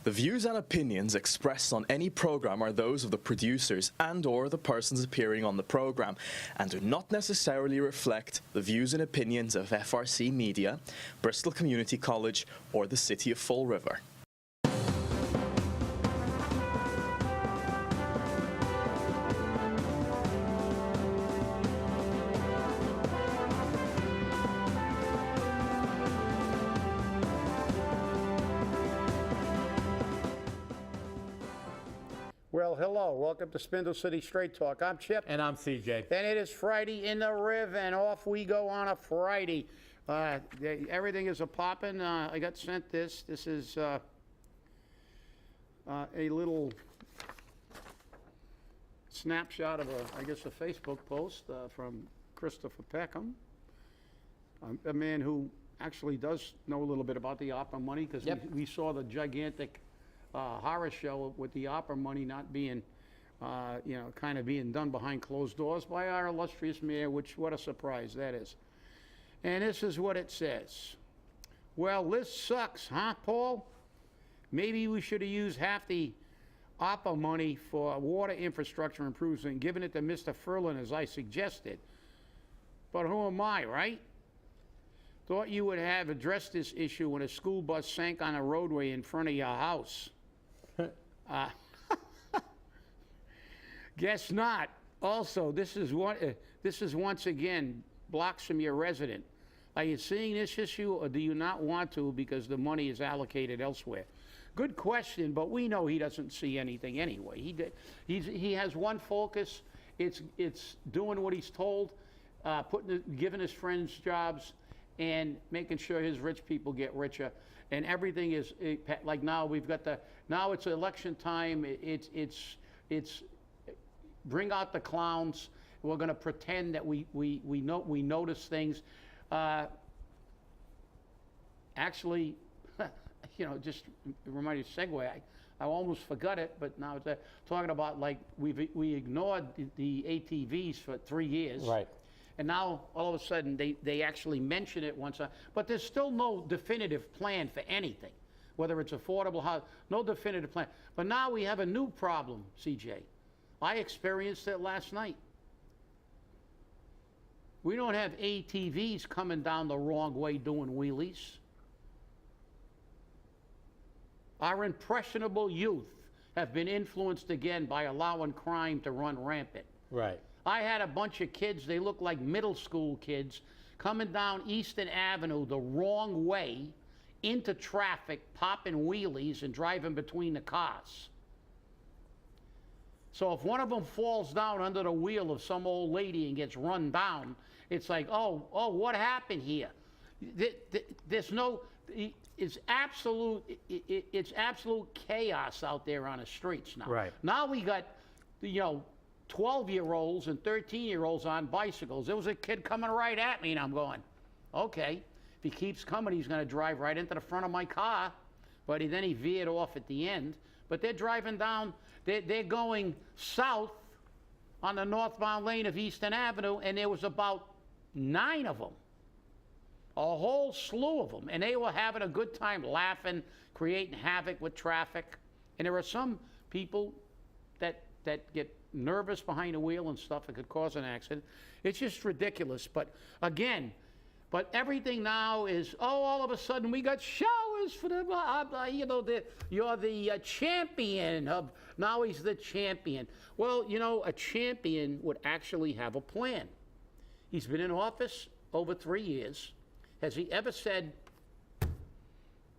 The views and opinions expressed on any program are those of the producers and/or the persons appearing on the program and do not necessarily reflect the views and opinions of FRC Media, Bristol Community College, or the City of Fall River. Well, hello. Welcome to Spindle City Straight Talk. I'm Chip. And I'm CJ. And it is Friday in the Riv, and off we go on a Friday. Everything is a-poppin'. I got sent this. This is a little snapshot of a Facebook post from Christopher Peckham, a man who actually does know a little bit about the opera money, because we saw the gigantic horror show with the opera money not being, kind of being done behind closed doors by our illustrious mayor, which, what a surprise that is. And this is what it says. Well, this sucks, huh, Paul? Maybe we should have used half the opera money for water infrastructure improvements and given it to Mr. Furlan as I suggested. But who am I, right? Thought you would have addressed this issue when a school bus sank on a roadway in front of your house. Guess not. Also, this is once again blocks from your resident. Are you seeing this issue, or do you not want to because the money is allocated elsewhere? Good question, but we know he doesn't see anything anyway. He has one focus. It's doing what he's told, giving his friends jobs, and making sure his rich people get richer. And everything is like now now it's election time. It's bring out the clowns. We're going to pretend that we notice things. Actually, just remind you segue. I almost forgot it, but now it's talking about like we ignored the ATVs for 3 years. Right. And now, all of a sudden, they actually mention it once. But there's still no definitive plan for anything, whether it's affordable housing, no definitive plan. But now we have a new problem, CJ. I experienced it last night. We don't have ATVs coming down the wrong way doing wheelies. Our impressionable youth have been influenced again by allowing crime to run rampant. Right. I had a bunch of kids, they look like middle school kids, coming down Eastern Avenue the wrong way into traffic, popping wheelies and driving between the cars. So if one of them falls down under the wheel of some old lady and gets run down, it's like, oh, what happened here? There's no, it's absolute chaos out there on the streets now. Right. Now we got, 12-year-olds and 13-year-olds on bicycles. There was a kid coming right at me, and I'm going, okay, if he keeps coming, he's going to drive right into the front of my car. But then he veered off at the end. But they're driving down, they're going south on the northbound lane of Eastern Avenue, and there was about 9 of them, a whole slew of them. And they were having a good time laughing, creating havoc with traffic. And there are some people that get nervous behind the wheel and stuff that could cause an accident. It's just ridiculous. But again, everything now is, all of a sudden we got showers for the, you're the champion of, now he's the champion. Well, a champion would actually have a plan. He's been in office over 3 years. Has he ever said,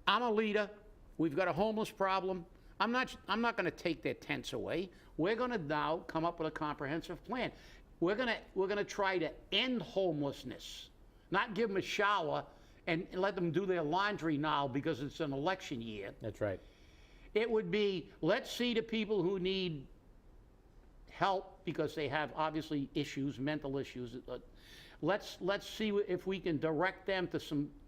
I'm a leader, we've got a homeless problem, I'm not going to take their tents away. We're going to now come up with a comprehensive plan. We're going to try to end homelessness, not give them a shower and let them do their laundry now because it's an election year. That's right. It would be, let's see the people who need help because they have obviously issues, mental issues. Let's see if we can direct them to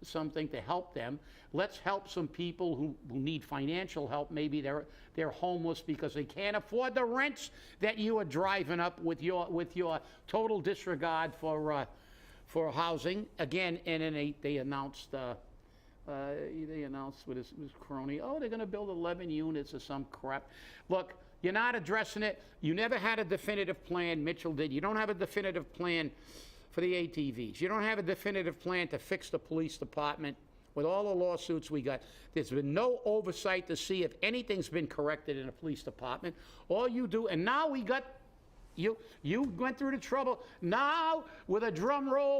something to help them. Let's help some people who need financial help. Maybe they're homeless because they can't afford the rents that you are driving up with your total disregard for housing. Again, and then they announced They announced with his crony, oh, they're going to build 11 units or some crap. Look, you're not addressing it. You never had a definitive plan. Mitchell did. You don't have a definitive plan for the ATVs. You don't have a definitive plan to fix the police department. With all the lawsuits we got, there's been no oversight to see if anything's been corrected in the police department. All you do, and now we got, you went through the trouble. Now, with a drum roll,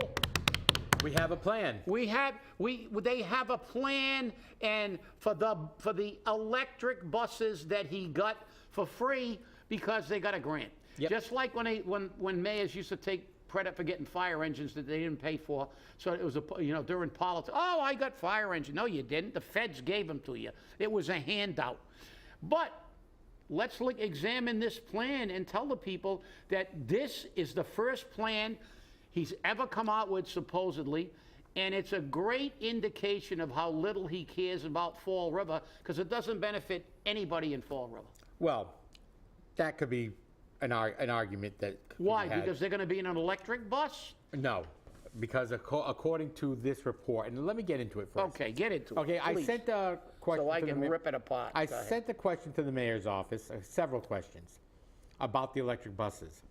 We have a plan. they have a plan, and for the electric buses that he got for free because they got a grant. Yep. Just like when mayors used to take credit for getting fire engines that they didn't pay for. So it was during politics. Oh, I got fire engine. No, you didn't. The feds gave them to you. It was a handout. But let's examine this plan and tell the people that this is the first plan he's ever come out with, supposedly, and it's a great indication of how little he cares about Fall River, because it doesn't benefit anybody in Fall River. Well, that could be an argument that could Why? be had. Because they're going to be in an electric bus? No, because according to this report, and let me get into it first. Okay, get into it. Okay, I please. sent a question So I to the can mayor. rip it apart. I Go ahead. sent the question to the mayor's office, several questions, about the electric buses.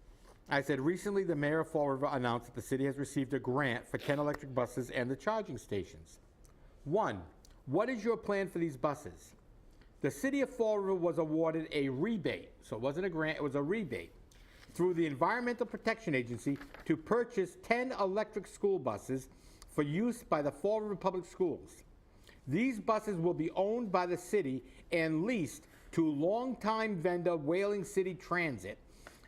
I said, recently the mayor of Fall River announced that the city has received a grant for 10 electric buses and the charging stations. 1, what is your plan for these buses? The city of Fall River was awarded a rebate, so it wasn't a grant, it was a rebate, through the Environmental Protection Agency to purchase 10 electric school buses for use by the Fall River Public Schools. These buses will be owned by the city and leased to longtime vendor Whaling City Transit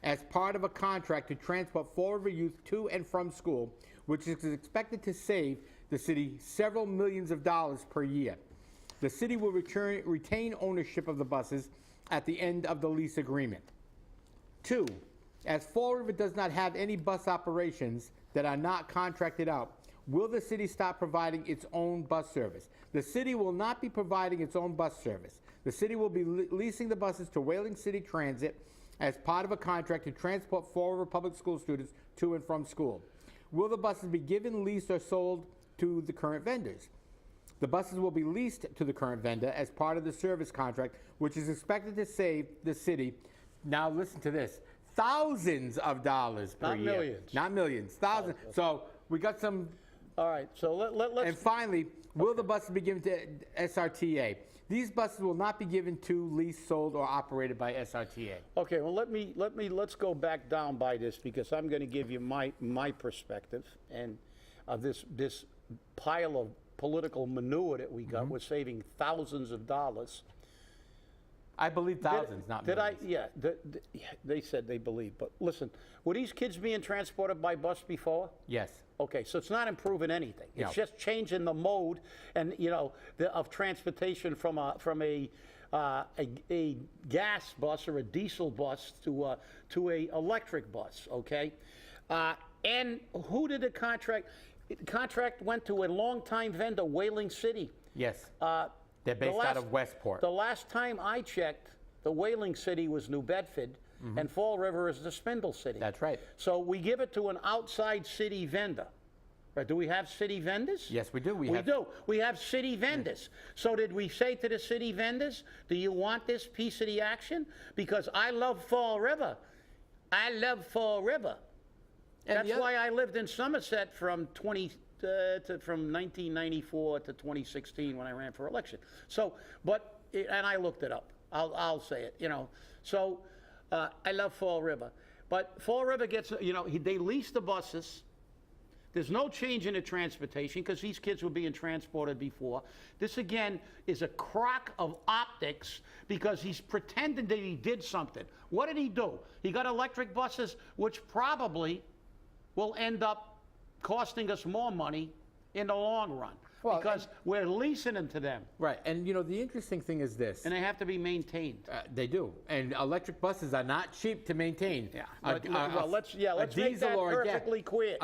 as part of a contract to transport Fall River youth to and from school, which is expected to save the city several millions of dollars per year. The city will retain ownership of the buses at the end of the lease agreement. 2, as Fall River does not have any bus operations that are not contracted out, will the city stop providing its own bus service? The city will not be providing its own bus service. The city will be leasing the buses to Whaling City Transit as part of a contract to transport Fall River Public School students to and from school. Will the buses be given, leased, or sold to the current vendors? The buses will be leased to the current vendor as part of the service contract, which is expected to save the city, now listen to this, thousands of dollars per Not year. millions. Not millions, thousands. So we got some, All right, so let's... and finally, will the buses be given to SRTA? These buses will not be given to, leased, sold, or operated by SRTA. Okay, well, let's go back down by this, because I'm going to give you my perspective, and this pile of political manure that we got, we're saving thousands of dollars. I believe thousands, not millions. Yeah, they said they believe, but listen, were these kids being transported by bus before? Yes. Okay, so it's not improving anything. It's No. just changing the mode and of transportation from a gas bus or a diesel bus to a electric bus. Okay, and who did the contract? The contract went to a longtime vendor, Whaling City. Yes. They're based out of Westport. The last time I checked, the Whaling City was New Bedford, and Fall River is the Spindle City. That's right. So we give it to an outside city vendor. Right? Do we have city vendors? Yes, we do. We do. We have city vendors. So did we say to the city vendors, do you want this piece of the action? Because I love Fall River. I love Fall River. That's why I lived in Somerset from 1994 to 2016 when I ran for election. So, and I looked it up. I'll say it. So I love Fall River, but Fall River gets. They lease the buses. There's no change in the transportation because these kids were being transported before. This again is a crock of optics because he's pretending that he did something. What did he do? He got electric buses, which probably will end up costing us more money in the long run because we're leasing them to them. Right, and the interesting thing is this. And they have to be maintained. They do, and electric buses are not cheap to maintain. Yeah. Let's make that perfectly clear.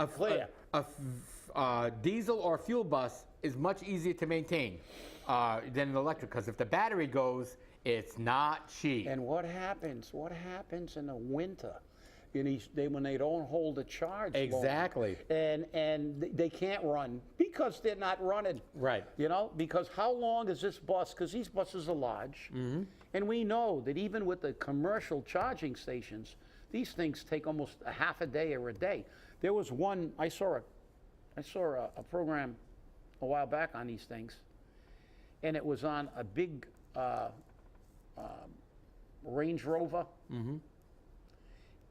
A diesel or fuel bus is much easier to maintain than an electric, because if the battery goes, it's not cheap. And what happens? What happens in the winter? when they don't hold a charge long. Exactly. And they can't run because they're not running. Right. You know, because how long is this bus? Because these buses are large, and we know that even with the commercial charging stations, these things take almost a half a day or a day. There was one I saw a program a while back on these things, and it was on a big Range Rover,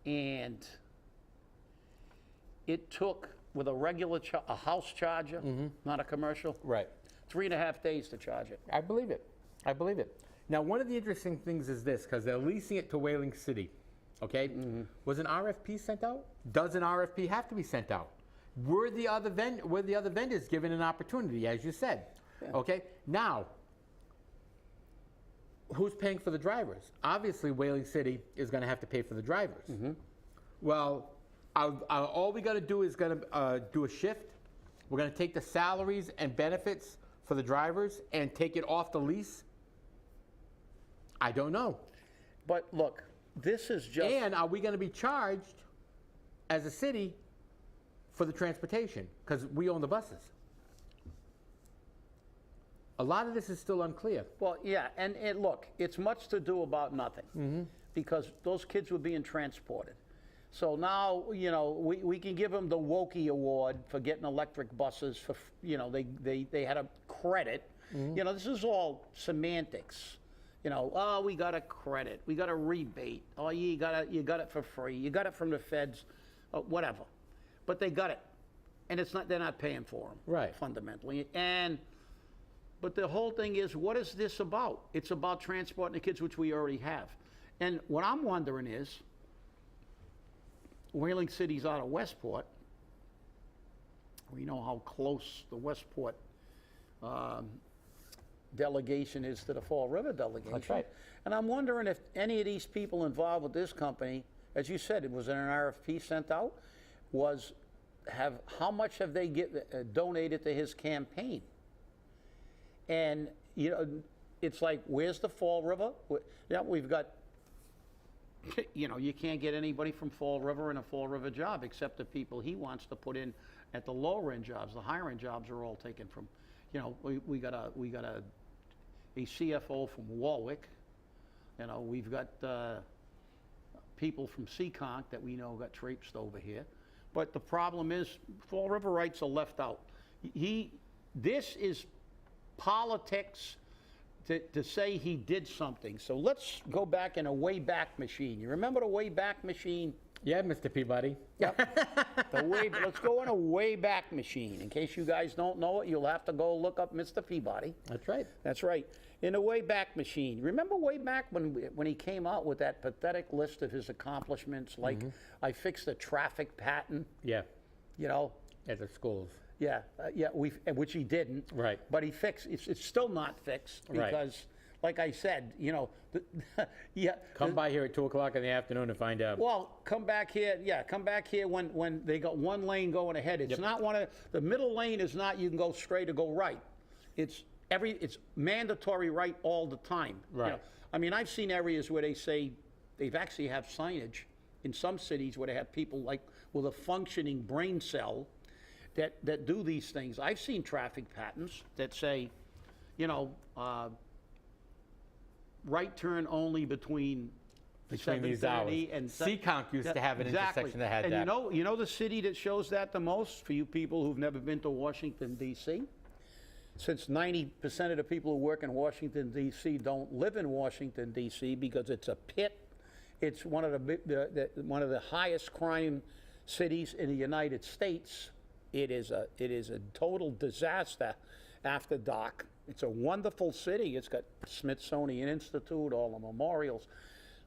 and it took, with a regular a house charger, not a commercial, Right. 3.5 days to charge it. I believe it. I believe it. Now, one of the interesting things is this, because they're leasing it to Whaling City, okay? Was an RFP sent out? Does an RFP have to be sent out? Were the other vendors given an opportunity, as you said? Okay? Now, who's paying for the drivers? Obviously, Whaling City is going to have to pay for the drivers. Well, all we got to do is going to do a shift. We're going to take the salaries and benefits for the drivers and take it off the lease. I don't know. But look, this is just... And are we going to be charged as a city for the transportation? Because we own the buses. A lot of this is still unclear. Well, yeah, and look, it's much to do about nothing, because those kids were being transported. So now, you know, we can give them the Wokey Award for getting electric buses. For, you know, they had a credit. You know, this is all semantics. You know, oh, we got a credit, we got a rebate. Oh, you got it for free. You got it from the feds, whatever. But they got it, and it's not. They're not paying for them, Right. fundamentally. But the whole thing is, what is this about? It's about transporting the kids, which we already have. And what I'm wondering is, Whaling City's out of Westport. We know how close the Westport delegation is to the Fall River delegation. That's right. And I'm wondering if any of these people involved with this company, as you said, it was an RFP sent out, how much have they donated to his campaign? And, you know, it's like, where's the Fall River? Yeah, we've got, you know, you can't get anybody from Fall River in a Fall River job except the people he wants to put in at the lower end jobs. The higher end jobs are all taken from, you know, we got a CFO from Warwick. You know, we've got people from Seekonk that we know got traipsed over here. But the problem is, Fall Riverites are left out. This is politics to say he did something. So let's go back in a Wayback Machine. You remember the Wayback Machine? Yeah, Mr. Peabody. Yep. Let's go in a Wayback Machine. In case you guys don't know it, you'll have to go look up Mr. Peabody. That's right. That's right. In a Wayback Machine. Remember way back when he came out with that pathetic list of his accomplishments, like I fixed the traffic pattern. Yeah. You know. At the schools. Yeah, which he didn't. Right. But he fixed. It's still not fixed because, like I said, you know, Come by here at 2 o'clock in the afternoon to find out. Well, come back here. Yeah, come back here when they got one lane going ahead. It's not the middle lane is not you can go straight or go right. It's mandatory right all the time. Right. You know, I mean, I've seen areas where they say they've actually have signage in some cities where they have people like with a functioning brain cell that do these things. I've seen traffic patterns that say, you know, right turn only between these hours. and Seekonk used to have an intersection that had and that. You know the city that shows that the most, for you people who've never been to Washington, D.C.? Since 90% of the people who work in Washington, D.C. don't live in Washington, D.C. because it's a pit. It's one of the highest crime cities in the United States. It is a total disaster after dark. It's a wonderful city. It's got Smithsonian Institute, all the memorials,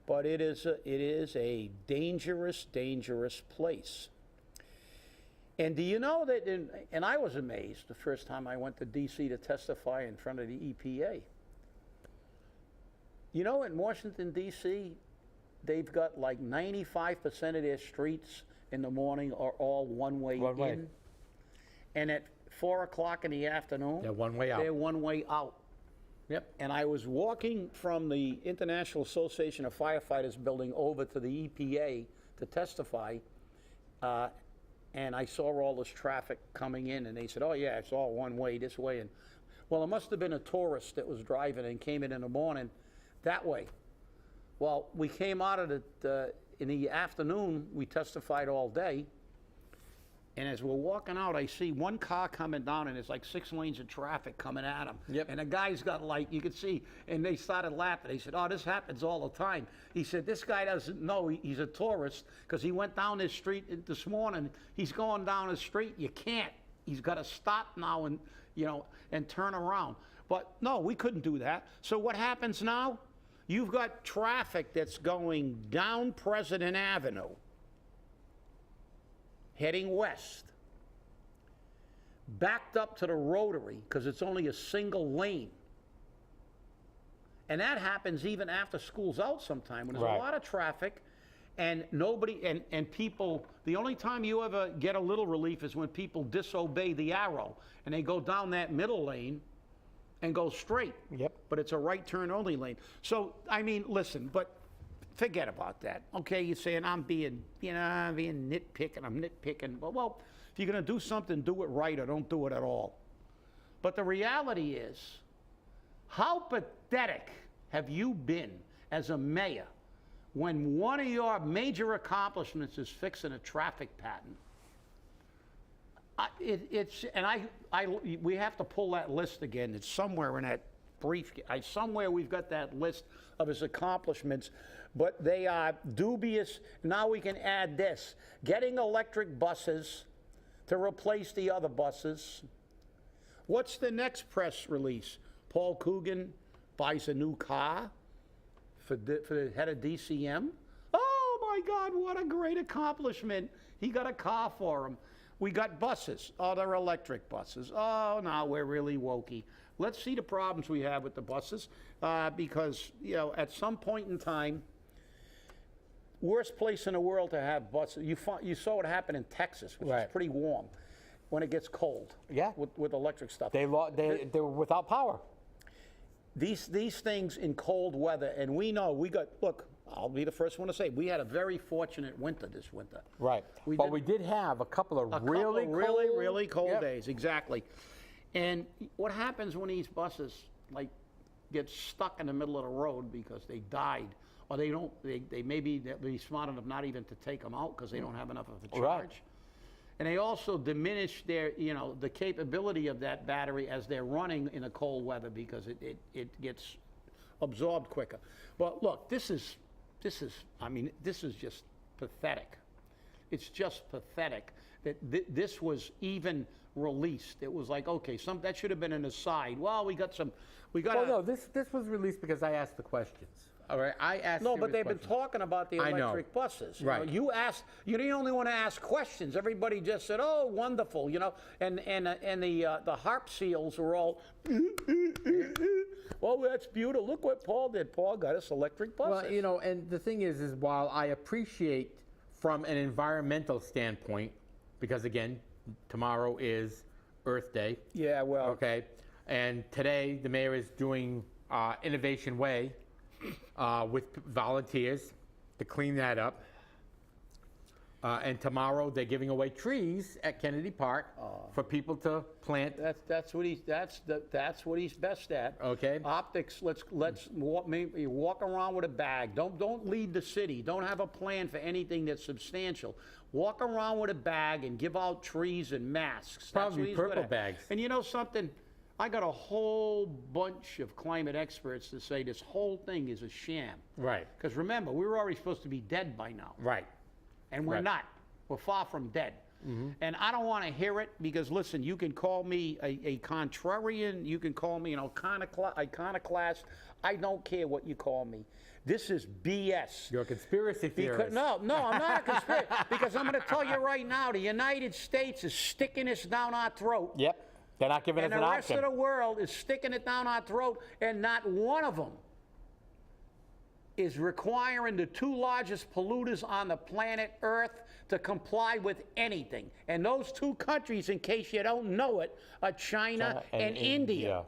but it is a dangerous, dangerous place. And do you know that? And I was amazed the first time I went to D.C. to testify in front of the EPA. You know, in Washington, D.C., they've got like 95% of their streets in the morning are all one-way in. And at 4 o'clock in the afternoon, They're one way out. They're one way out. Yep. And I was walking from the International Association of Firefighters building over to the EPA to testify, and I saw all this traffic coming in, and they said, oh yeah, it's all one way, this way. And well, it must have been a tourist that was driving and came in the morning that way. Well, we came out of it in the afternoon, we testified all day. And as we're walking out, I see one car coming down, and there's like 6 lanes of traffic coming at him. Yep. And the guy's got, like, you could see, and they started laughing. They said, oh, this happens all the time. He said, this guy doesn't know he's a tourist because he went down this street this morning. He's going down the street. You can't. He's got to stop now and, and turn around. But no, we couldn't do that. So what happens now? You've got traffic that's going down President Avenue, heading west, backed up to the Rotary because it's only a single lane. And that happens even after school's out sometime when there's Right. a lot of traffic and nobody, and people, the only time you ever get a little relief is when people disobey the arrow and they go down that middle lane and go straight. Yep. But it's a right turn only lane. So, I mean, listen, but forget about that. Okay, you're saying I'm being nitpicking, I'm nitpicking. But, well, if you're going to do something, do it right or don't do it at all. But the reality is, how pathetic have you been as a mayor when one of your major accomplishments is fixing a traffic pattern? We have to pull that list again. It's somewhere in that brief. Somewhere we've got that list of his accomplishments, but they are dubious. Now we can add this: getting electric buses to replace the other buses. What's the next press release? Paul Coogan buys a new car for the head of DCM. Oh my God, what a great accomplishment. He got a car for him. We got buses. Oh, they're electric buses. Oh, now we're really wokey. Let's see the problems we have with the buses because, at some point in time, worst place in the world to have buses. You saw what happened in Texas, which Right. is pretty warm when it gets cold. Yeah. With electric stuff. They were without power. These things in cold weather, and we know look, I'll be the first one to say, we had a very fortunate winter this winter. Right. We did have a couple of really cold Yep. days, exactly. And what happens when these buses get stuck in the middle of the road because they died, or they maybe they'll be smart enough not even to take them out because they don't have enough of a charge. Right. And they also diminish their, the capability of that battery as they're running in a cold weather because it gets absorbed quicker. But look, this is just pathetic. It's just pathetic that this was even released. It was like, okay, that should have been an aside. Well, we got. Well, no, this was released because I asked the questions. All right, I asked. No, but they've questions. been talking about the electric buses. Right. You asked. You're the only one to ask questions. Everybody just said, "Oh, wonderful," and the harp seals were all, "Oh, that's beautiful. Look what Paul did. Paul got us electric buses." Well, and the thing is while I appreciate from an environmental standpoint, because again, tomorrow is Earth Day. Yeah, well. Okay, and today the mayor is doing Innovation Way. With volunteers to clean that up. And tomorrow they're giving away trees at Kennedy Park for people to plant. That's what he's best at. Okay. Optics. Let's walk around with a bag. Don't lead the city. Don't have a plan for anything that's substantial. Walk around with a bag and give out trees and masks. Probably purple bags. And you know something? I got a whole bunch of climate experts to say this whole thing is a sham. Right. Because remember, we were already supposed to be dead by now. Right. And we're Right. not. We're far from dead. Mm-hmm. And I don't want to hear it because, listen, you can call me a contrarian. You can call me an iconoclast. I don't care what you call me. This is BS. You're a conspiracy theorist. No, I'm not a conspiracy. Because I'm going to tell you right now, the United States is sticking this down our throat. Yep. They're not giving us an option. And the rest of the world is sticking it down our throat, and not one of them is requiring the 2 largest polluters on the planet Earth to comply with anything. And those 2 countries, in case you don't know it, are China and India.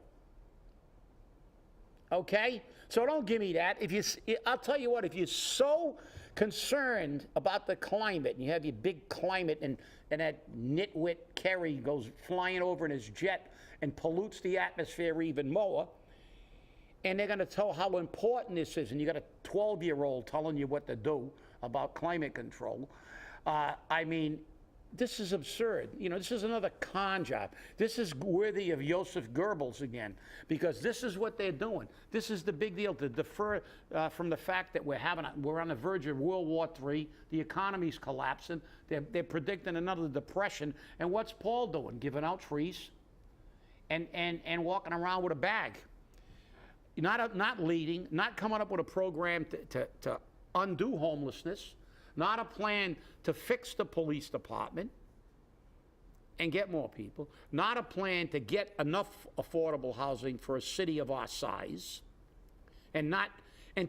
Okay? So don't give me that. I'll tell you what, if you're so concerned about the climate, and you have your big climate, and that nitwit Kerry goes flying over in his jet and pollutes the atmosphere even more, and they're going to tell how important this is, and you got a 12-year-old telling you what to do about climate control. I mean, this is absurd. You know, this is another con job. This is worthy of Joseph Goebbels again, because this is what they're doing. This is the big deal, to defer from the fact that we're on the verge of World War III. The economy's collapsing. They're predicting another depression. And what's Paul doing? Giving out trees and walking around with a bag. Not leading, not coming up with a program to undo homelessness, not a plan to fix the police department and get more people, not a plan to get enough affordable housing for a city of our size, and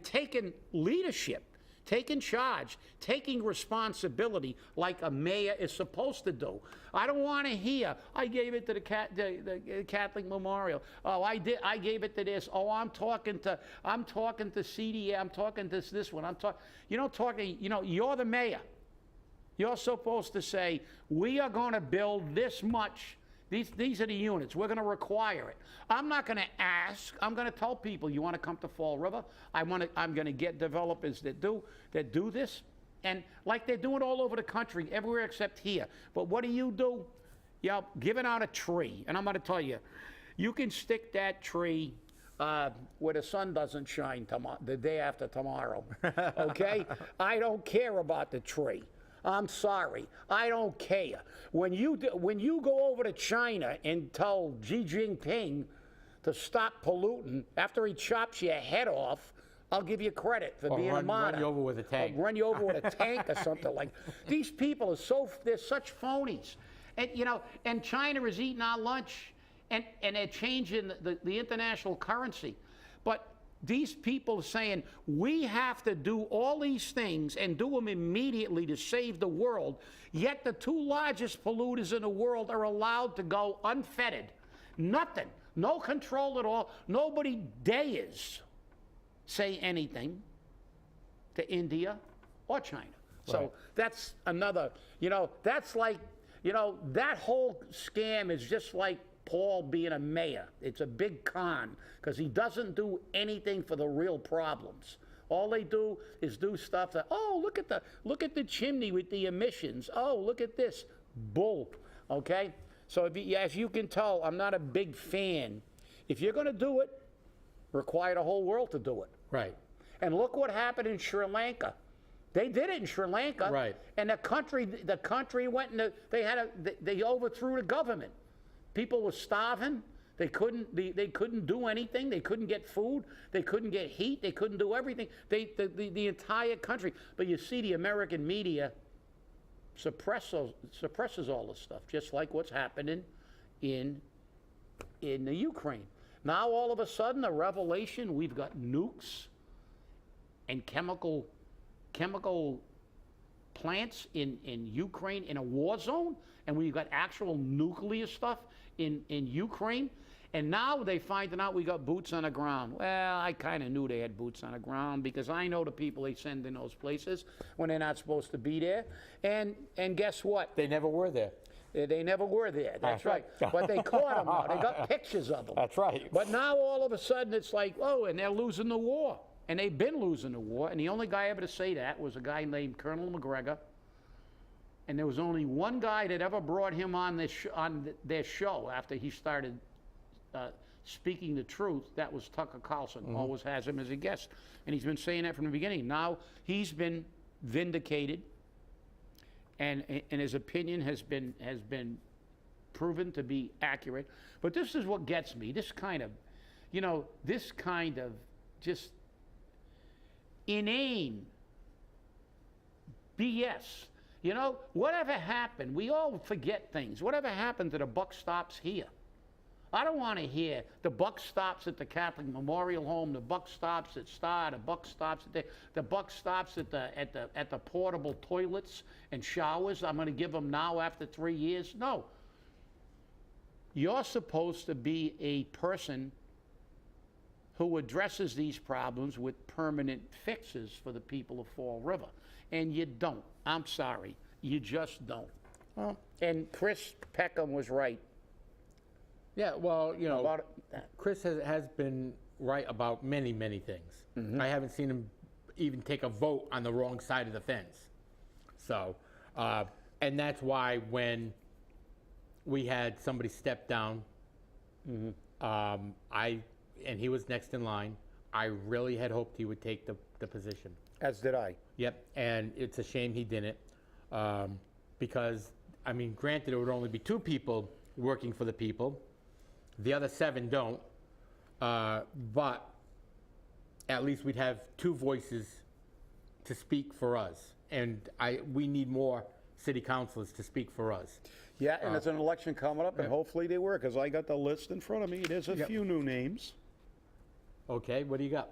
taking leadership, taking charge, taking responsibility like a mayor is supposed to do. I don't want to hear, I gave it to the Catholic Memorial. Oh, I gave it to this. Oh, I'm talking to CDA. I'm talking to this one. You're the mayor. You're supposed to say, we are going to build this much. These are the units. We're going to require it. I'm not going to ask. I'm going to tell people, you want to come to Fall River? I'm going to get developers that do this. And like they're doing all over the country, everywhere except here. But what do? You're giving out a tree. And I'm going to tell you, you can stick that tree where the sun doesn't shine the day after tomorrow. Okay? I don't care about the tree. I'm sorry. I don't care. When you go over to China and tell Xi Jinping to stop polluting after he chops your head off, I'll give you credit for being a martyr. Run you over with a tank. Or run you over with a tank or something like that. These people they're such phonies. And China is eating our lunch, and they're changing the international currency. But these people are saying, we have to do all these things and do them immediately to save the world, yet the two largest polluters in the world are allowed to go unfettered. Nothing. No control at all. Nobody dares say anything to India or China. So Right. that's another, that's like, that whole scam is just like Paul being a mayor. It's a big con because he doesn't do anything for the real problems. All they do is do stuff that, oh, look at the chimney with the emissions. Oh, look at this. Bull. Okay? So as you can tell, I'm not a big fan. If you're going to do it, require the whole world to do it. Right. And look what happened in Sri Lanka. They did it in Sri Lanka. Right. And the country went and they overthrew the government. People were starving. They couldn't do anything. They couldn't get food. They couldn't get heat. They couldn't do everything. The entire country. But you see, the American media suppresses all this stuff, just like what's happening in the Ukraine. Now all of a sudden, a revelation: we've got nukes and chemical plants in Ukraine in a war zone, and we've got actual nuclear stuff in Ukraine. And now they finding out we got boots on the ground. Well, I kind of knew they had boots on the ground because I know the people they send in those places when they're not supposed to be there. And guess what? They never were there. They never were there. That's right. But they caught them now. They got pictures of them. That's right. But now all of a sudden it's like, oh, and they're losing the war. And they've been losing the war. And the only guy ever to say that was a guy named Colonel McGregor. And there was only one guy that ever brought him on their show after he started speaking the truth. That was Tucker Carlson. Mm-hmm. Always has him as a guest. And he's been saying that from the beginning. Now he's been vindicated. And his opinion has been proven to be accurate. But this is what gets me. This kind of just inane BS. Whatever happened, we all forget things. Whatever happened to the buck stops here? I don't want to hear the buck stops at the Catholic Memorial Home, the buck stops at Star, the buck stops at the buck stops at the portable toilets and showers. I'm going to give them now after 3 years. No. You're supposed to be a person who addresses these problems with permanent fixes for the people of Fall River. And you don't. I'm sorry. You just don't. Well, And Chris Peckham was right yeah, well, about it. Chris has been right about many, many things. I haven't seen him even take a vote on the wrong side of the fence. So, and that's why when we had somebody step down, and he was next in line, I really had hoped he would take the position. As did I. Yep, and it's a shame he didn't, because, I mean, granted, it would only be 2 people working for the people. The other 7 don't, but at least we'd have 2 voices to speak for us, and we need more city councilors to speak for us. Yeah, and there's an election coming up, and hopefully they work, because I got the list in front of me. There's a few new names. Okay, what do you got?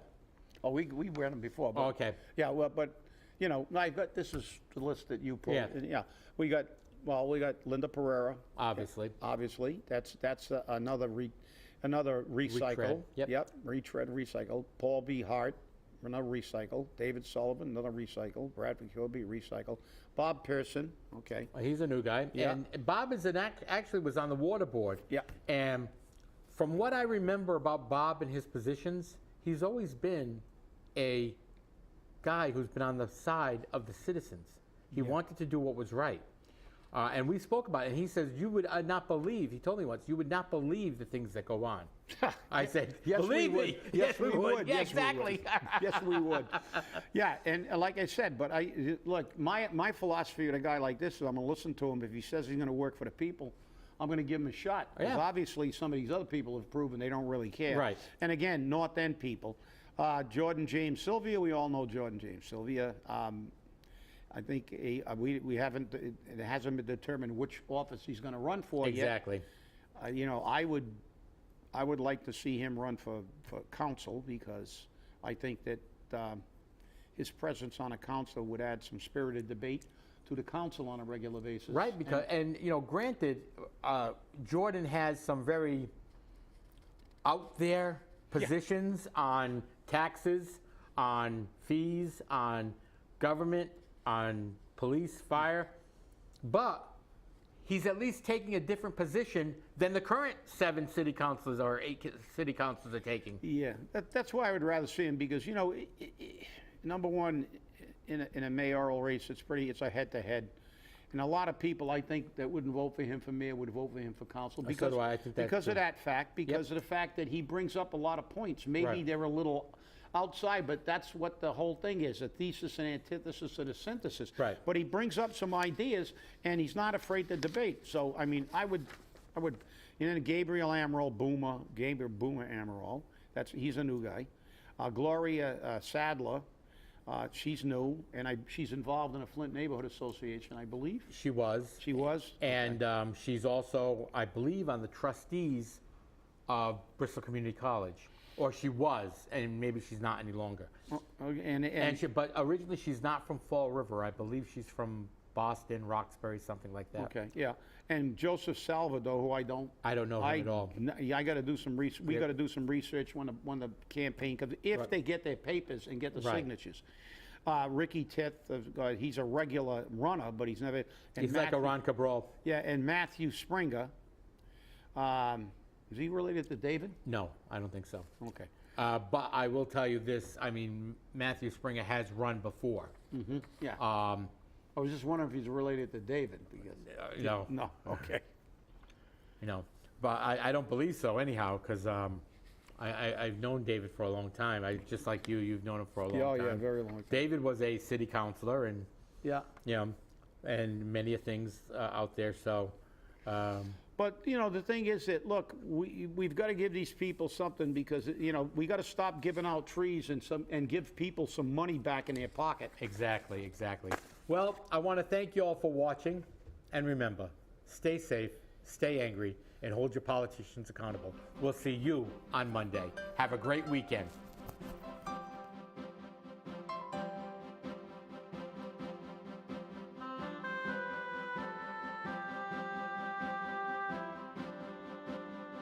Oh, we read them before. But, Okay. Yeah, well, but, you know, I've got, this is the list that you pulled. Yeah. Yeah, we got Linda Pereira. Obviously. Obviously, that's another recycle. Retread, yep. Retread, recycle. Paul B. Hart, another recycle. David Sullivan, another recycle. Bradford Kilby, recycle. Bob Pearson, okay. He's a new guy. Yeah. And Bob is actually was on the water board. Yeah. And from what I remember about Bob and his positions, he's always been a guy who's been on the side of the citizens. He wanted to do what was right. And we spoke about it, and he says, you would not believe, he told me once, you would not believe the things that go on. I said, Yes, believe we would. me. Yes, we would. Yeah, Yes, we would. exactly. Yes, we would. Yeah, and like I said, but look, my philosophy with a guy like this is I'm going to listen to him. If he says he's going to work for the people, I'm going to give him a shot. Because Yeah. obviously some of these other people have proven they don't really care. Right. And again, North End people. Jordan James Sylvia, we all know Jordan James Sylvia. I think we haven't, it hasn't been determined which office he's going to run for yet. Exactly. You know, I would like to see him run for council, because I think that his presence on a council would add some spirited debate to the council on a regular basis. Right, because, and you know, granted, Jordan has some very out there positions on taxes, on fees, on government, on police, fire, but he's at least taking a different position than the current 7 city councilors or 8 city councilors are taking. Yeah, that's why I would rather see him, because, you know, number one, in a mayoral race, it's a head-to-head. And a lot of people, I think, that wouldn't vote for him for mayor would vote for him for council, So because, do I think that's because true. of that fact, because of the fact that he brings up a lot of points. Maybe Right. they're a little outside, but that's what the whole thing is, a thesis and antithesis and a synthesis. Right. But he brings up some ideas, and he's not afraid to debate. So, I mean, I would, you know, Gabriel Boomer Amaral, he's a new guy. Gloria Sadler, she's new, and she's involved in a Flint Neighborhood Association, I believe. She was. She was? And she's also, I believe, on the trustees of Bristol Community College. Or she was, and maybe she's not any longer. Okay, But originally she's not from Fall River. I believe she's from Boston, Roxbury, something like that. okay, yeah. And Joseph Salvador, who I don't know him at all. I got to do some research. We got to do some research when the campaign comes, if they get their papers and get the Right. signatures. Ricky Tith, he's a regular runner, but he's never. And He's like a Ron Cabral. Yeah, and Matthew Springer. Is he related to David? No, I don't think so. Okay. But I will tell you this. I mean, Matthew Springer has run before. Yeah. I I was just wondering if he's related to David, because. No. No. Okay. But I don't believe so anyhow, because I've known David for a long time. Just like you've known him for a long time. Yeah, very long time. David was a city councilor, and Yeah. and many things out there. So, But, you know, the thing is that, look, we've got to give these people something, because, you know, we got to stop giving out trees and give people some money back in their pocket. exactly. Well, I want to thank you all for watching, and remember, stay safe, stay angry, and hold your politicians accountable. We'll see you on Monday. Have a great weekend.